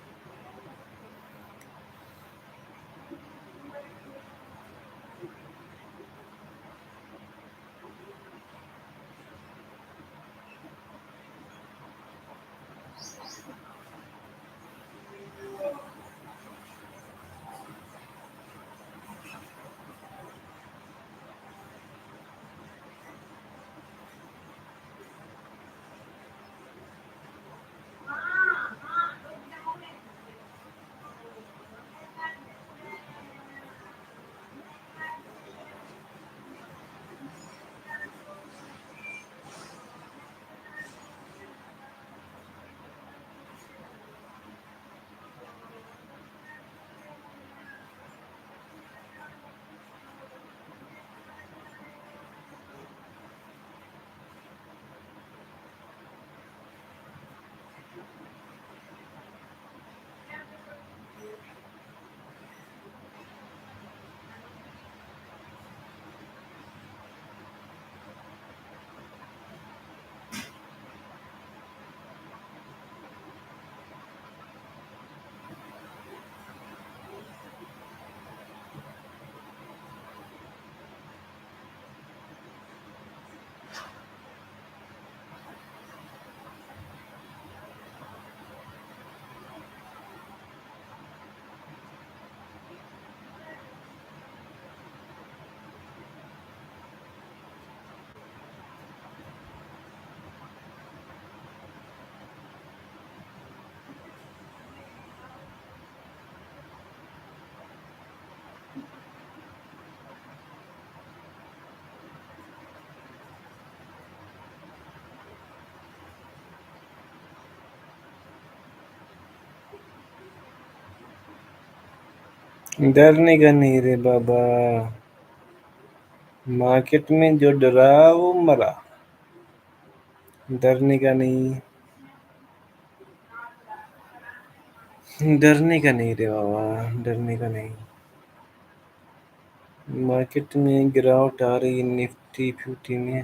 ڈرنے کا نہیں رے بابا، مارکیٹ میں جو ڈرا وہ مرا، ڈرنے کا نہیں، ڈرنے کا نہیں رے بابا، ڈرنے کا نہیں۔ مارکیٹ میں گراوٹ آ رہی ہے نفٹی ففٹی میں۔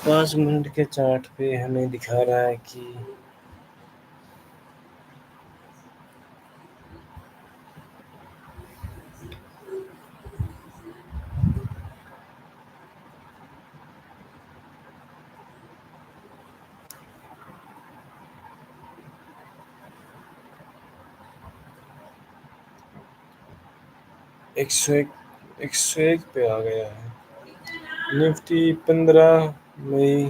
5 منٹ کے چارٹ پہ ہمیں دکھا رہا ہے کہ 101 پہ آ گیا ہے۔ نفٹی 15 مئی۔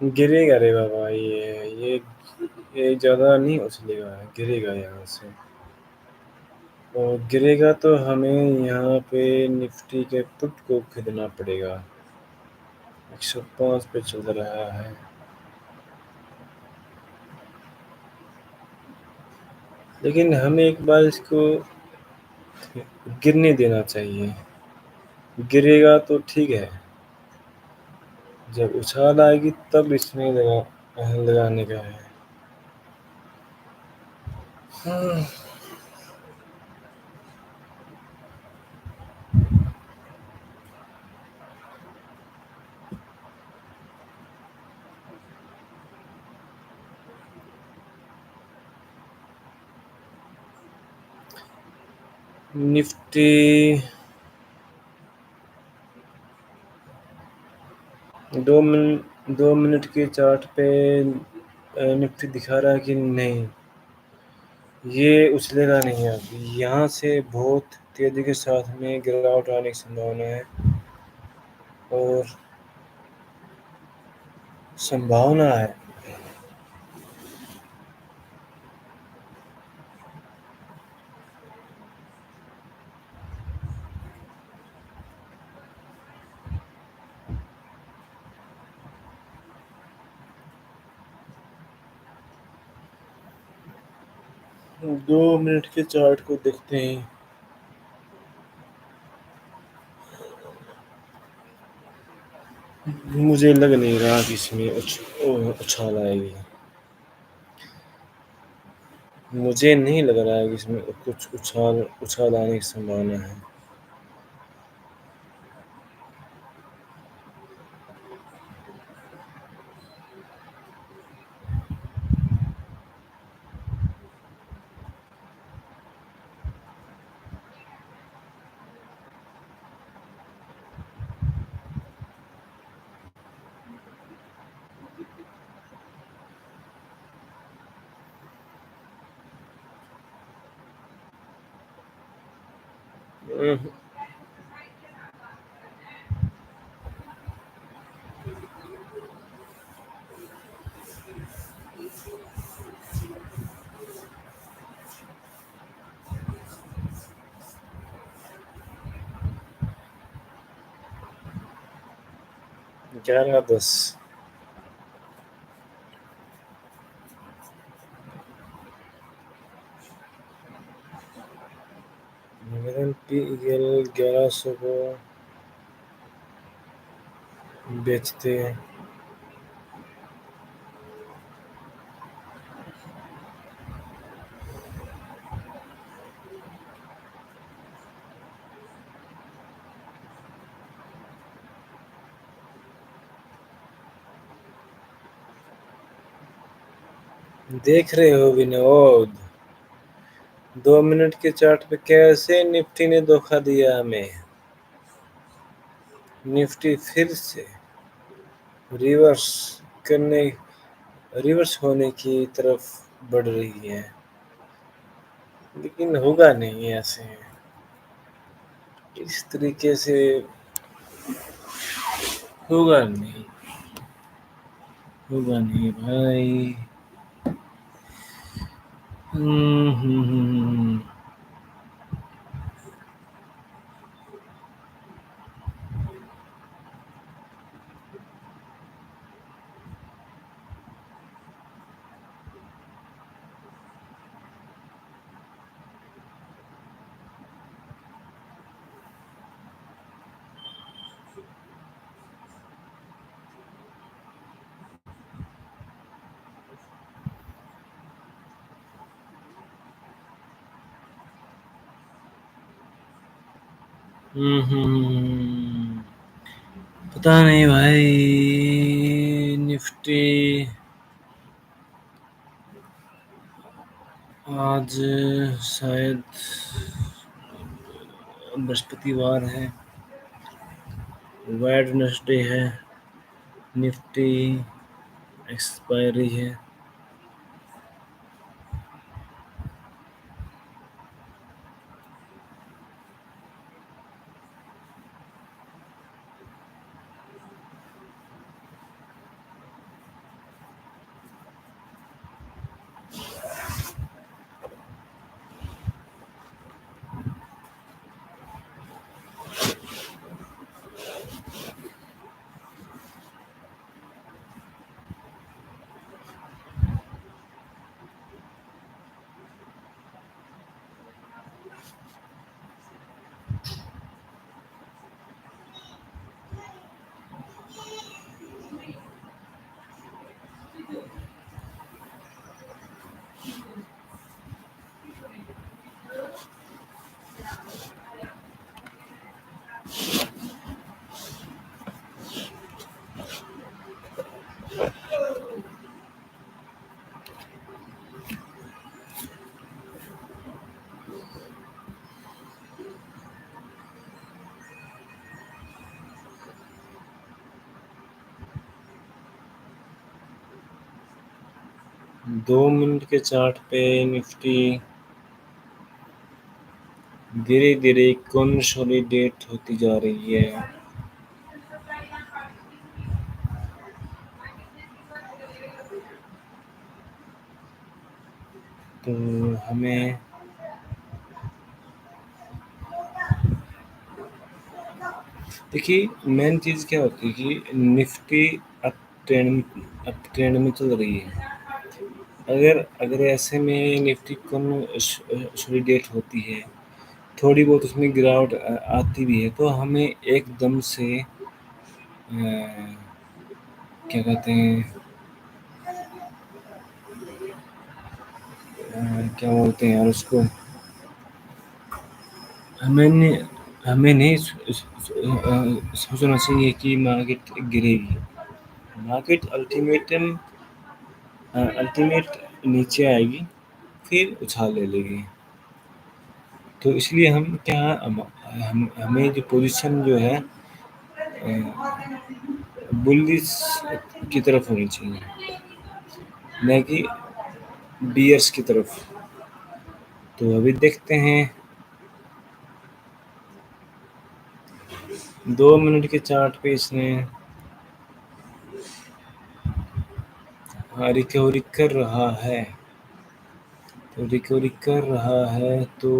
گرے گا رے بابا، یہ زیادہ نہیں اچھلے گا، گرے گا یہاں سے، اور گرے گا تو ہمیں یہاں پہ نفٹی کے پٹ کو خریدنا پڑے گا۔ 105 پہ چل رہا ہے، لیکن ہمیں ایک بار اس کو گرنے دینا چاہیے۔ گرے گا تو ٹھیک ہے، جب اچھال آئے گی تب اس میں لگانے کا ہے۔ نفٹی 2 منٹ کے چارٹ پہ نفٹی دکھا رہا ہے کہ نہیں، یہ اچھلے گا نہیں، ابھی یہاں سے بہت تیزی کے ساتھ میں گراوٹ آنے کی سمبھاونا ہے، اور سمبھاونا ہے۔ 2 منٹ کے چارٹ کو دیکھتے ہیں۔ مجھے لگ نہیں رہا کہ اس میں اچھال آئے گی، مجھے نہیں لگ رہا ہے کہ اس میں کچھ اچھال آنے کی سمبھاونا ہے۔ ہم، 11:10۔ پی ایل 1100 کو بیچتے ہیں۔ دیکھ رہے ہو ونود، 2 منٹ کے چارٹ پہ کیسے نفٹی نے دھوکہ دیا ہمیں۔ نفٹی پھر سے ریورس کرنے ریورس ہونے کی طرف بڑھ رہی ہے، لیکن ہوگا نہیں ایسے، اس طریقے سے ہوگا نہیں، ہوگا نہیں بھائی۔ ہوں۔ پتا نہیں بھائی، نفٹی آج شاید برہسپتی وار ہے، ویڈنسڈے ہے، نفٹی ایکسپائری ہے۔ دو منٹ کے چارٹ پہ نفٹی دھیرے دھیرے کنسولیڈیٹ ہوتی جا رہی ہے۔ تو ہمیں دیکھیے مین چیز کیا ہوتی ہے کہ نفٹی ٹرینڈ میں چل رہی ہے۔ اگر ایسے میں نفٹی کنسولیڈیٹ ہوتی ہے، تھوڑی بہت اس میں گراوٹ آتی بھی ہے، تو ہمیں ایک دم سے کیا کہتے ہیں، کیا بولتے ہیں یار اس کو، ہمیں نہیں سوچنا چاہیے کہ مارکیٹ گرے گی۔ مارکیٹ الٹیمیٹ نیچے آئے گی، پھر اچھال لے لے گی۔ تو اس لیے ہمیں جو پوزیشن جو ہے بلس کی طرف ہونی چاہیے، نہ کہ بیئرس کی طرف۔ تو ابھی دیکھتے ہیں 2 منٹ کے چارٹ پہ اس نے ریکوری کر رہا ہے، تو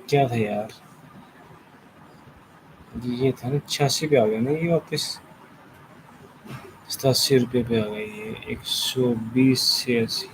کیا تھا یار، یہ تھا نا 86 پہ آ گیا نا، یہ واپس 87 روپے پہ آ گئی ہے، 120 سے 80۔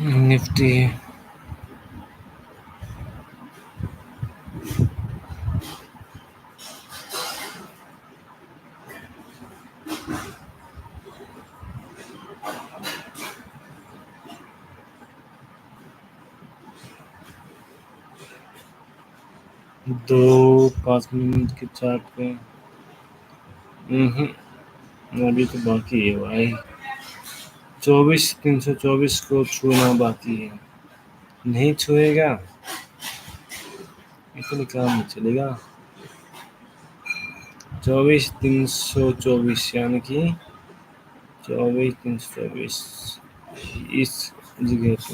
نفٹی 2 5 منٹ کے چارٹ پہ ابھی تو باقی ہے بھائی، 324 کو چھونا باقی ہے، نہیں چھوئے گا اتنے کام نہیں چلے گا۔ 24 324 یعنی کہ 24 324 اس جگہ پہ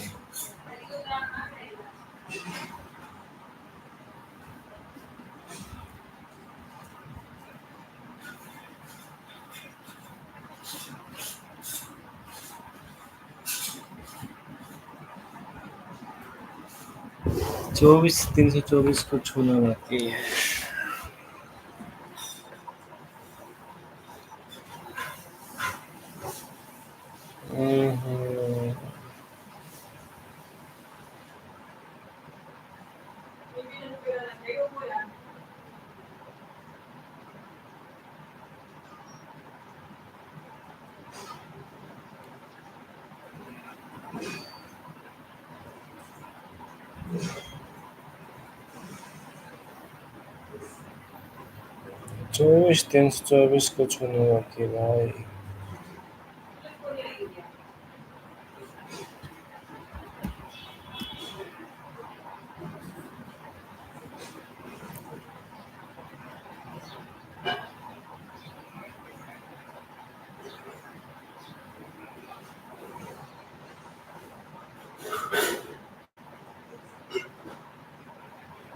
24 324 کو چھونا باقی ہے۔ ہوں، 24 324 کو چھونا باقی ہے بھائی۔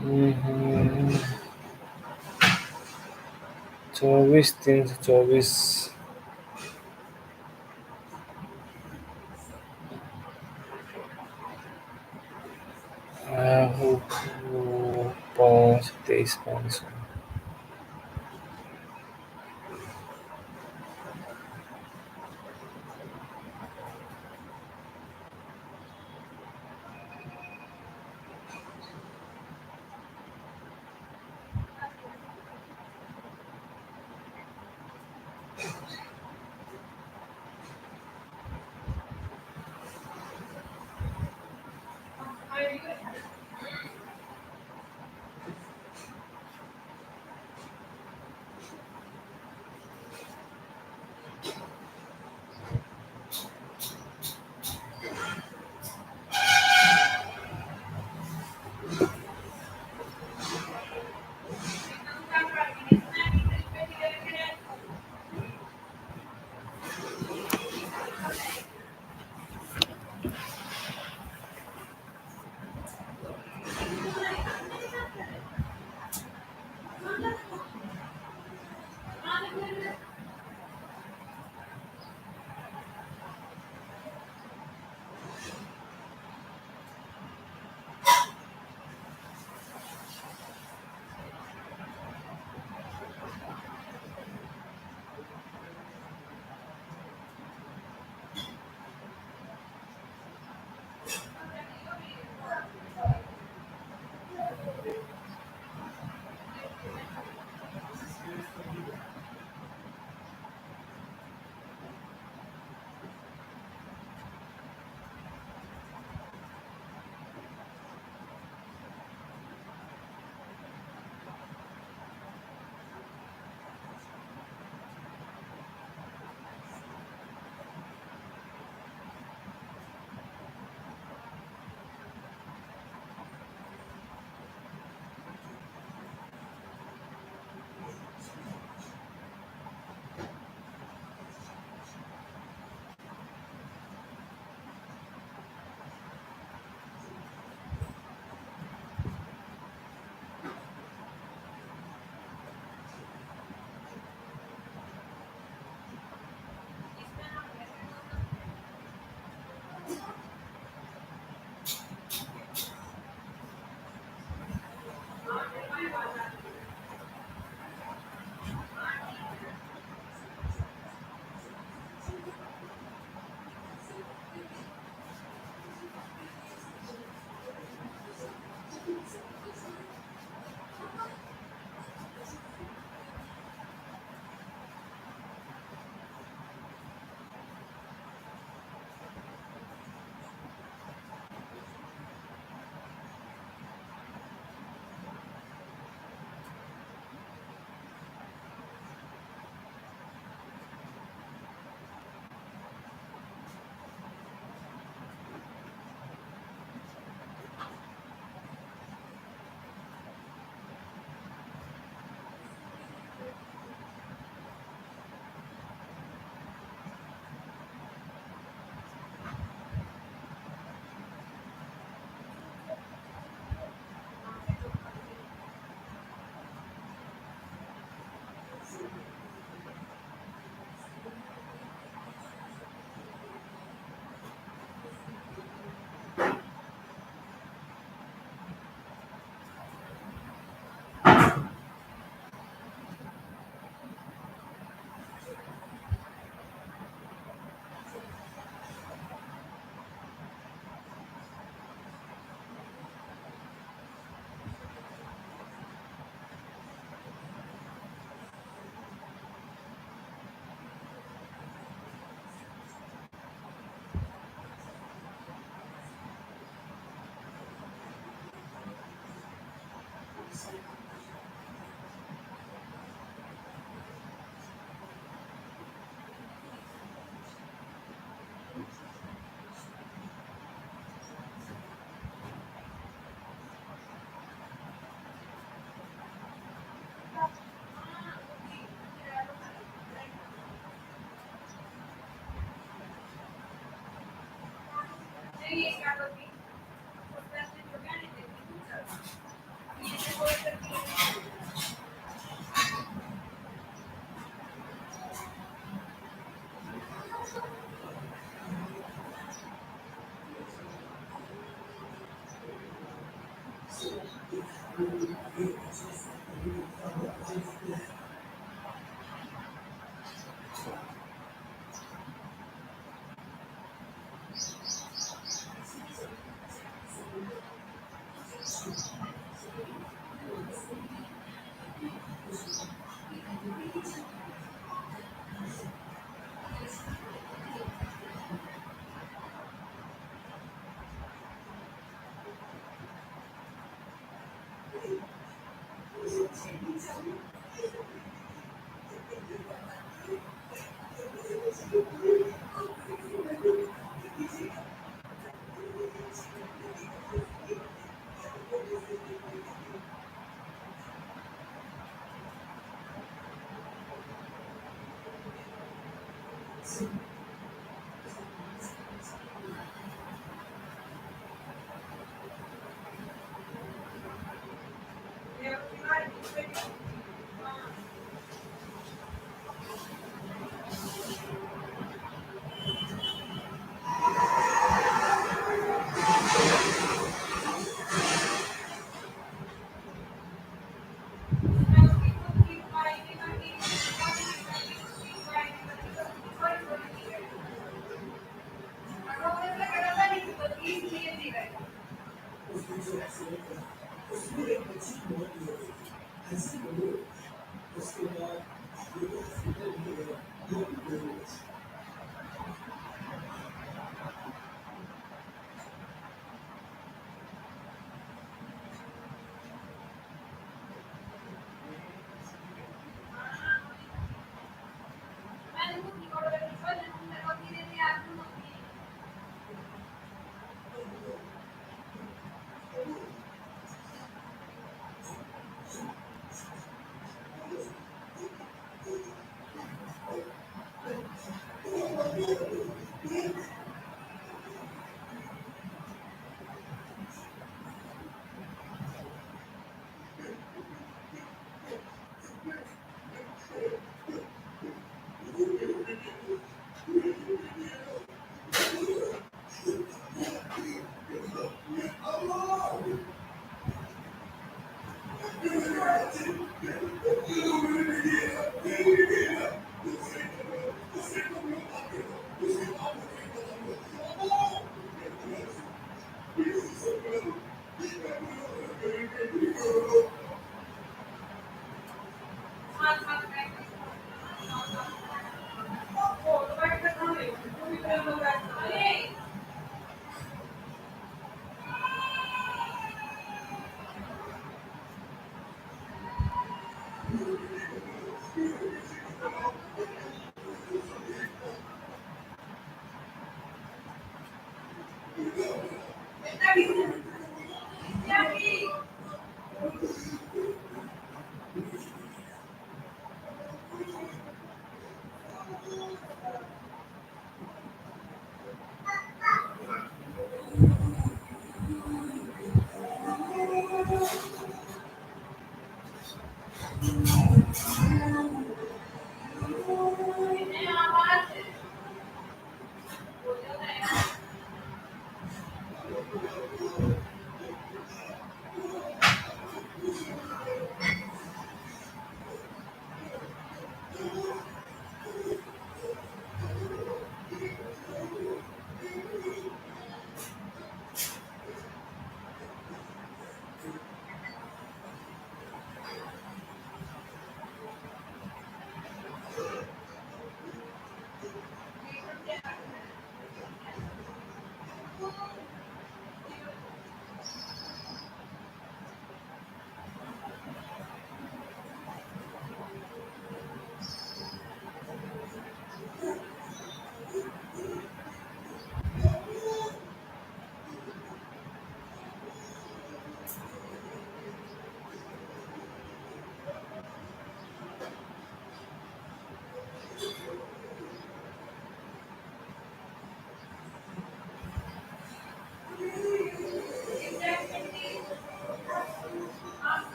ہوں، 24 324 23 500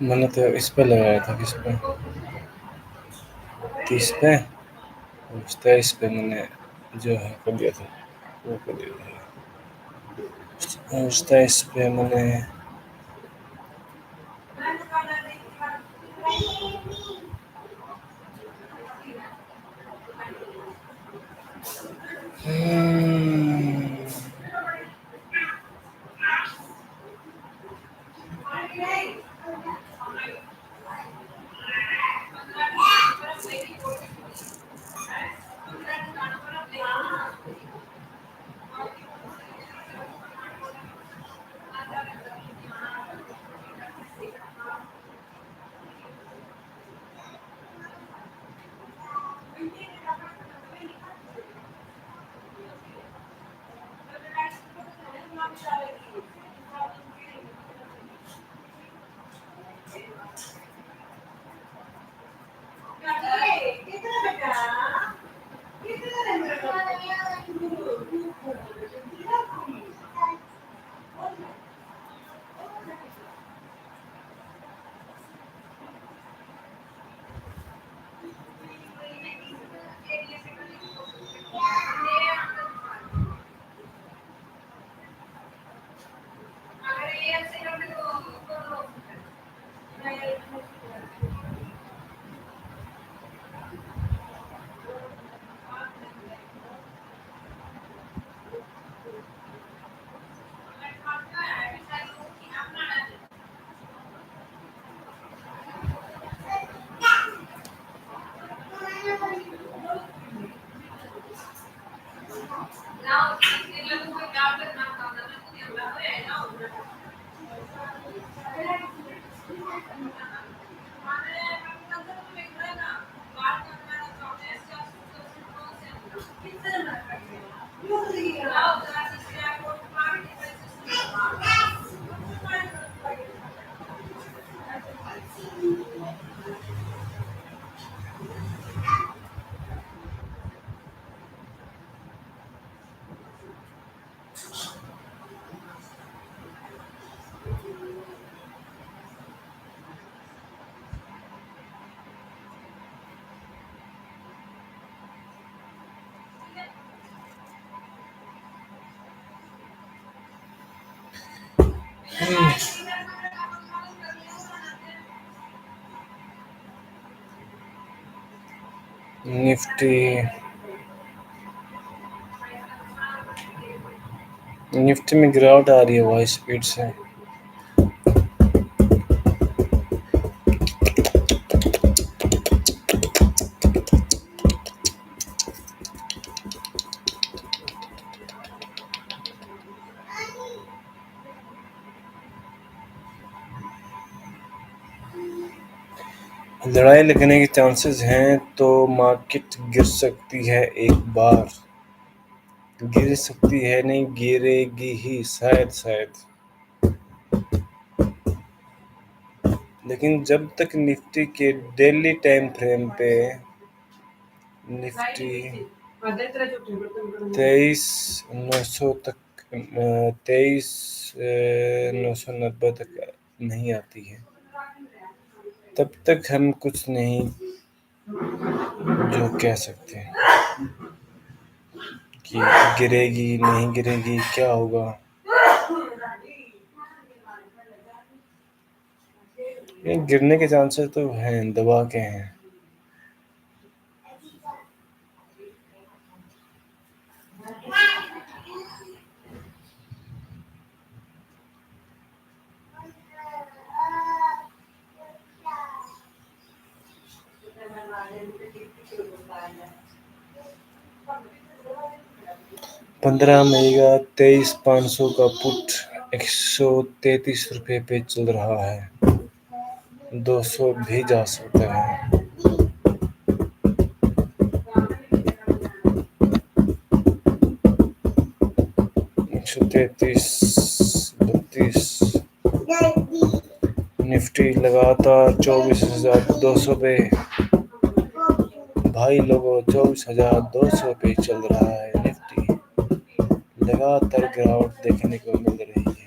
میں نے تو اس پہ لگایا تھا، کس پہ؟ 30 پہ. 23 پہ میں نے جو ہے کر دیا تھا، وہ کر دیا تھا. 23 پہ میں نے نفٹی نفٹی میں گراوٹ آ رہی ہے وائی اسپیڈ سے. لڑائی لگنے کے چانسز ہیں تو مارکیٹ گر سکتی ہے ایک بار. گر سکتی ہے نہیں گرے گی ہی شاید. لیکن جب تک نفٹی کے ڈیلی ٹائم فریم پہ نفٹی 23,900 تک 23,990 تک نہیں آتی ہے تب تک ہم کچھ نہیں جو کہہ سکتے کہ گرے گی نہیں گرے گی کیا ہوگا. گرنے کے چانسز تو ہیں دبا کے ہیں. مئی کا 23,500 کا پٹ 133 روپے پہ چل رہا ہے. 200 بھی جا سکتا ہے. 133 32. نفٹی لگاتار 24,200 پہ بھائی لوگوں 24,200 پہ چل رہا ہے. نفٹی لگاتار گراوٹ دیکھنے کو مل رہی ہے.